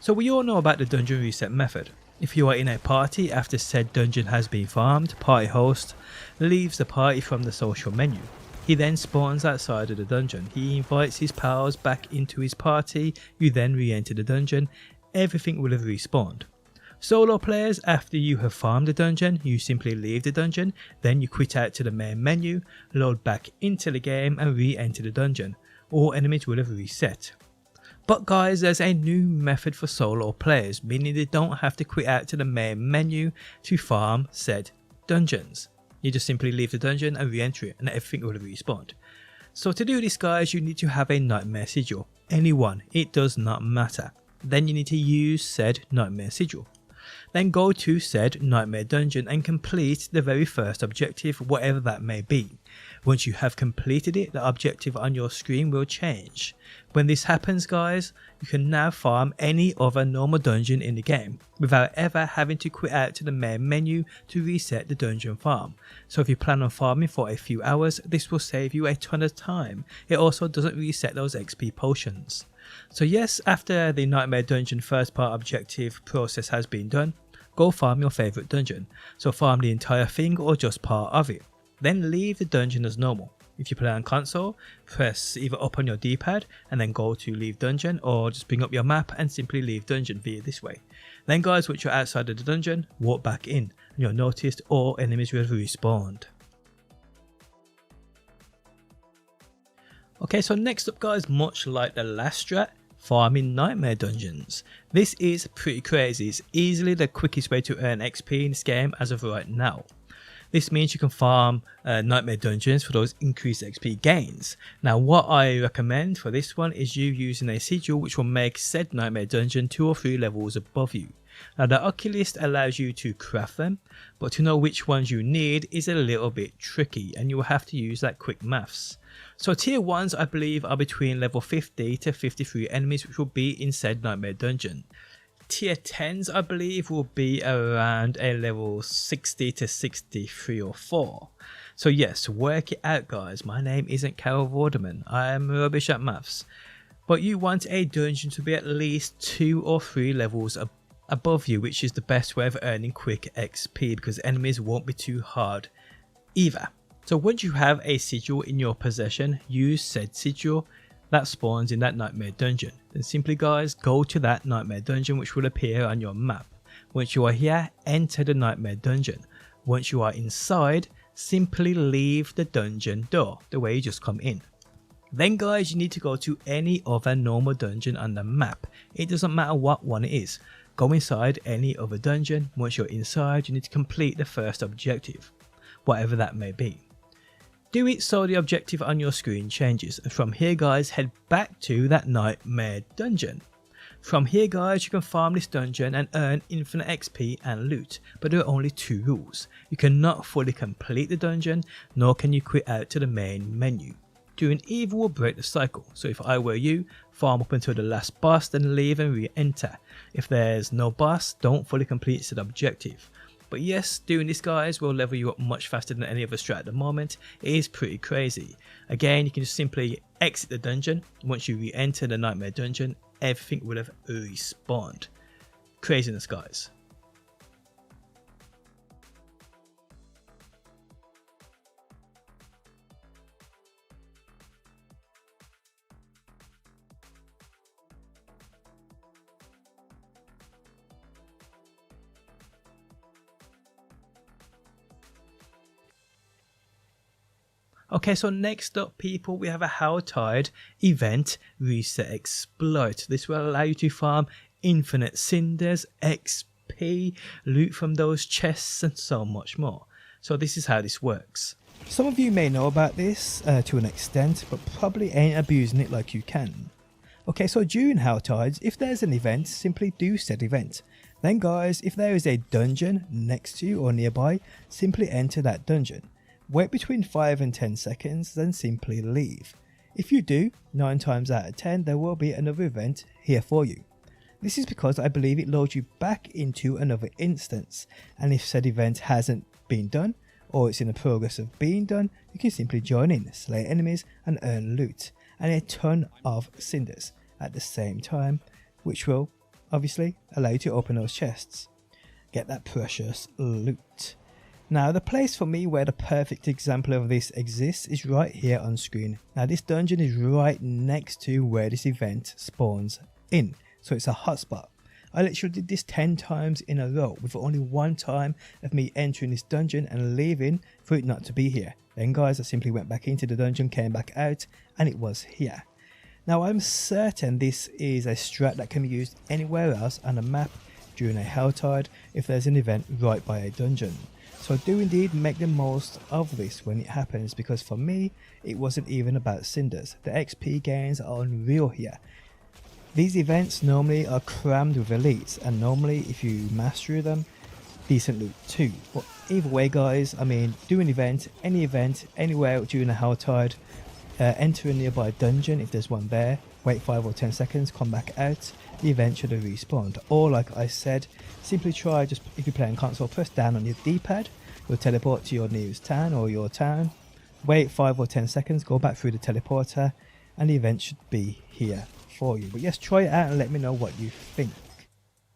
So we all know about the dungeon reset method. If you are in a party after said dungeon has been farmed, party host leaves the party from the social menu. He then spawns outside of the dungeon. He invites his pals back into his party. You then re-enter the dungeon. Everything will have respawned. Solo players, after you have farmed the dungeon, you simply leave the dungeon, then you quit out to the main menu, load back into the game and re-enter the dungeon. All enemies will have reset. But guys, there's a new method for solo players, meaning they don't have to quit out to the main menu to farm said dungeons. You just simply leave the dungeon and re-enter it and everything will have respawned. So to do this guys, you need to have a nightmare sigil. Anyone, it does not matter. Then you need to use said nightmare sigil. Then go to said nightmare dungeon and complete the very first objective, whatever that may be. Once you have completed it, the objective on your screen will change. When this happens guys, you can now farm any other normal dungeon in the game without ever having to quit out to the main menu to reset the dungeon farm. So if you plan on farming for a few hours, this will save you a ton of time. It also doesn't reset those XP potions. So yes, after the Nightmare Dungeon first part objective process has been done, go farm your favourite dungeon. So farm the entire thing or just part of it. Then leave the dungeon as normal. If you play on console, press either up on your D-pad and then go to leave dungeon, or just bring up your map and simply leave dungeon via this way. Then guys, once you're outside of the dungeon, walk back in and you'll notice all enemies will have respawned. Okay, so next up guys, much like the last strat, farming nightmare dungeons. This is pretty crazy. It's easily the quickest way to earn XP in this game as of right now. This means you can farm nightmare dungeons for those increased XP gains. Now what I recommend for this one is you using a sigil which will make said nightmare dungeon 2 or 3 levels above you. Now the Oculist allows you to craft them, but to know which ones you need is a little bit tricky and you will have to use that quick maths. So tier 1s I believe are between level 50 to 53 enemies which will be in said nightmare dungeon. Tier 10s I believe will be around a level 60 to 63 or 4. So yes, work it out guys, my name isn't Carol Vorderman, I am rubbish at maths. But you want a dungeon to be at least 2 or 3 levels above you, which is the best way of earning quick XP because enemies won't be too hard either. So once you have a sigil in your possession, use said sigil that spawns in that nightmare dungeon. Then simply guys, go to that nightmare dungeon which will appear on your map. Once you are here, enter the nightmare dungeon. Once you are inside, simply leave the dungeon door the way you just come in. Then guys, you need to go to any other normal dungeon on the map. It doesn't matter what one it is. Go inside any other dungeon. Once you're inside, you need to complete the first objective, whatever that may be. Do it so the objective on your screen changes, and from here guys, head back to that nightmare dungeon. From here guys, you can farm this dungeon and earn infinite XP and loot, but there are only 2 rules. You cannot fully complete the dungeon, nor can you quit out to the main menu. Doing either will break the cycle, so if I were you, farm up until the last boss, then leave and re-enter. If there's no boss, don't fully complete said objective. But yes, doing this guys will level you up much faster than any other strat at the moment. It is pretty crazy. Again, you can just simply exit the dungeon. Once you re-enter the nightmare dungeon, everything will have respawned. Craziness guys. Okay, so next up people, we have a Helltide event reset exploit. This will allow you to farm infinite cinders, XP, loot from those chests and so much more. So this is how this works. Some of you may know about this to an extent, but probably ain't abusing it like you can. Okay, so during Helltides, if there's an event, simply do said event. Then guys, if there is a dungeon next to you or nearby, simply enter that dungeon. Wait between 5 and 10 seconds, then simply leave. If you do, 9 times out of 10 there will be another event here for you. This is because I believe it loads you back into another instance, and if said event hasn't been done, or it's in the progress of being done, you can simply join in, slay enemies and earn loot, and a ton of cinders at the same time, which will obviously allow you to open those chests, get that precious loot. Now the place for me where the perfect example of this exists is right here on screen. Now this dungeon is right next to where this event spawns in, so it's a hotspot. I literally did this 10 times in a row with only one time of me entering this dungeon and leaving for it not to be here. Then guys, I simply went back into the dungeon, came back out, and it was here. Now I'm certain this is a strat that can be used anywhere else on the map during a hell tide if there's an event right by a dungeon. So do indeed make the most of this when it happens, because for me it wasn't even about cinders. The XP gains are unreal here. These events normally are crammed with elites, and normally if you master them, decent loot too. But either way guys, I mean, do an event, any event, anywhere during a hell tide, enter a nearby dungeon if there's one there, wait 5 or 10 seconds, come back out, the event should have respawned. Or like I said, simply try, just if you're playing console, press down on your D-pad, you'll teleport to your nearest town or your town, wait 5 or 10 seconds, go back through the teleporter, and the event should be here for you. But yes, try it out and let me know what you think.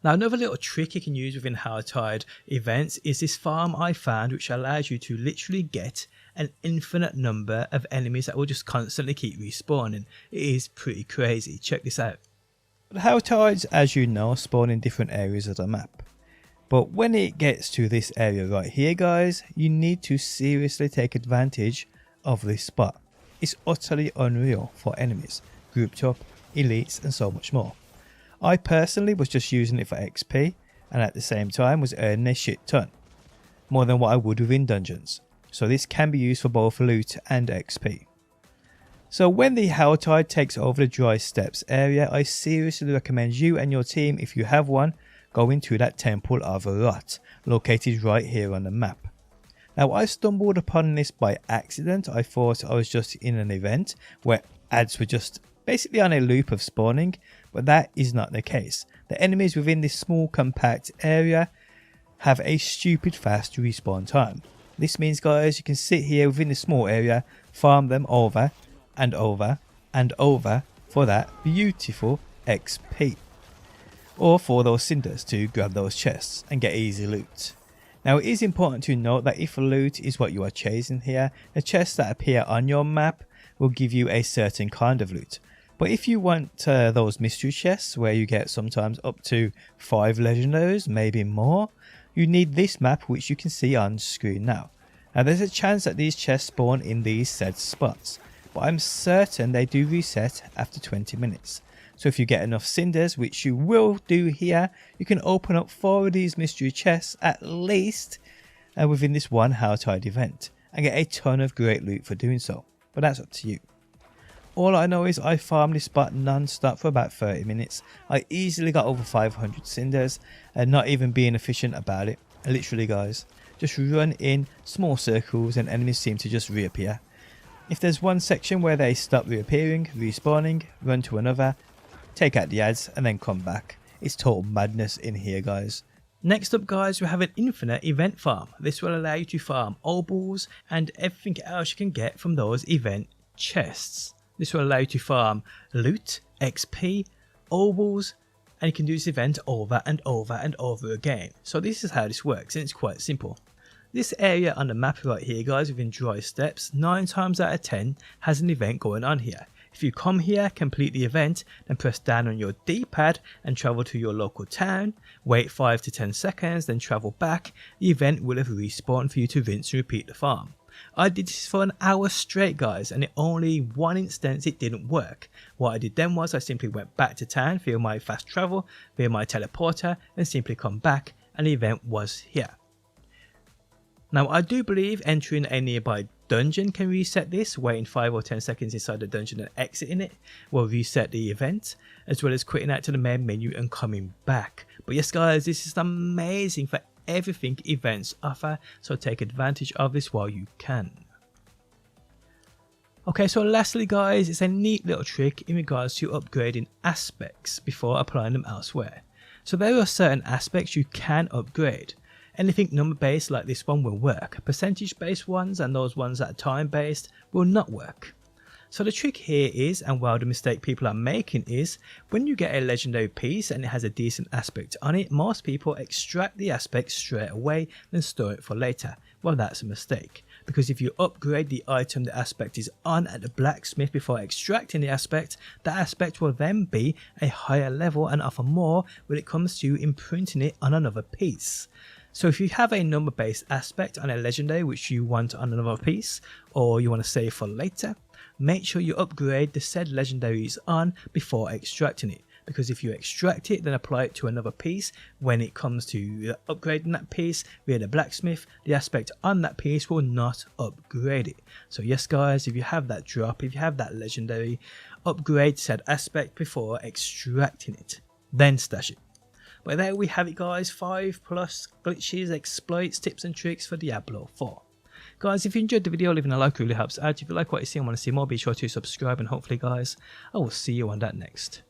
Now another little trick you can use within hell tide events is this farm I found, which allows you to literally get an infinite number of enemies that will just constantly keep respawning. It is pretty crazy. Check this out. The hell tides, as you know, spawn in different areas of the map. But when it gets to this area right here guys, you need to seriously take advantage of this spot. It's utterly unreal for enemies, grouped up, elites and so much more. I personally was just using it for XP, and at the same time was earning a shit ton, more than what I would within dungeons. So this can be used for both loot and XP. So when the hell tide takes over the dry steppes area, I seriously recommend you and your team, if you have one, go into that Temple of Rot, located right here on the map. Now I stumbled upon this by accident. I thought I was just in an event where ads were just basically on a loop of spawning, but that is not the case. The enemies within this small compact area have a stupid fast respawn time. This means guys, you can sit here within this small area, farm them over and over and over for that beautiful XP, or for those cinders to grab those chests and get easy loot. Now it is important to note that if loot is what you are chasing here, the chests that appear on your map will give you a certain kind of loot. But if you want those mystery chests where you get sometimes up to 5 legendaries, maybe more, you need this map, which you can see on screen now. Now there's a chance that these chests spawn in these said spots, but I'm certain they do reset after 20 minutes. So if you get enough cinders, which you will do here, you can open up 4 of these mystery chests at least within this one hell tide event, and get a ton of great loot for doing so. But that's up to you. All I know is I farmed this spot non-stop for about 30 minutes. I easily got over 500 cinders and not even being efficient about it. And literally guys, just run in small circles and enemies seem to just reappear. If there's one section where they stop reappearing, respawning, run to another, take out the ads and then come back. It's total madness in here guys. Next up guys, we have an infinite event farm. This will allow you to farm obols and everything else you can get from those event chests. This will allow you to farm loot, XP, obols, and you can do this event over and over and over again. So this is how this works, and it's quite simple. This area on the map right here guys, within dry steppes, 9 times out of 10 has an event going on here. If you come here, complete the event, then press down on your D-pad and travel to your local town, wait 5 to 10 seconds, then travel back, the event will have respawned for you to rinse and repeat the farm. I did this for an hour straight guys, and in only one instance it didn't work. What I did then was I simply went back to town via my fast travel, via my teleporter, and simply come back and the event was here. Now I do believe entering a nearby dungeon can reset this. Waiting 5 or 10 seconds inside the dungeon and exiting it will reset the event, as well as quitting out to the main menu and coming back. But yes guys, this is amazing for everything events offer, so take advantage of this while you can. Okay, so lastly guys, it's a neat little trick in regards to upgrading aspects before applying them elsewhere. So there are certain aspects you can upgrade. Anything number based like this one will work. Percentage based ones and those ones that are time based will not work. So the trick here is, and well the mistake people are making is, when you get a legendary piece and it has a decent aspect on it, most people extract the aspect straight away then store it for later. Well, that's a mistake, because if you upgrade the item the aspect is on at the blacksmith before extracting the aspect will then be a higher level and offer more when it comes to imprinting it on another piece. So if you have a number based aspect on a legendary which you want on another piece, or you want to save for later, make sure you upgrade the said legendaries on before extracting it, because if you extract it then apply it to another piece, when it comes to upgrading that piece via the blacksmith, the aspect on that piece will not upgrade it. So yes guys, if you have that drop, if you have that legendary, upgrade said aspect before extracting it, then stash it. But there we have it guys, 5+ glitches, exploits, tips and tricks for Diablo 4. Guys, if you enjoyed the video, leaving a like really helps out. If you like what you see and want to see more, be sure to subscribe, and hopefully guys, I will see you on that next.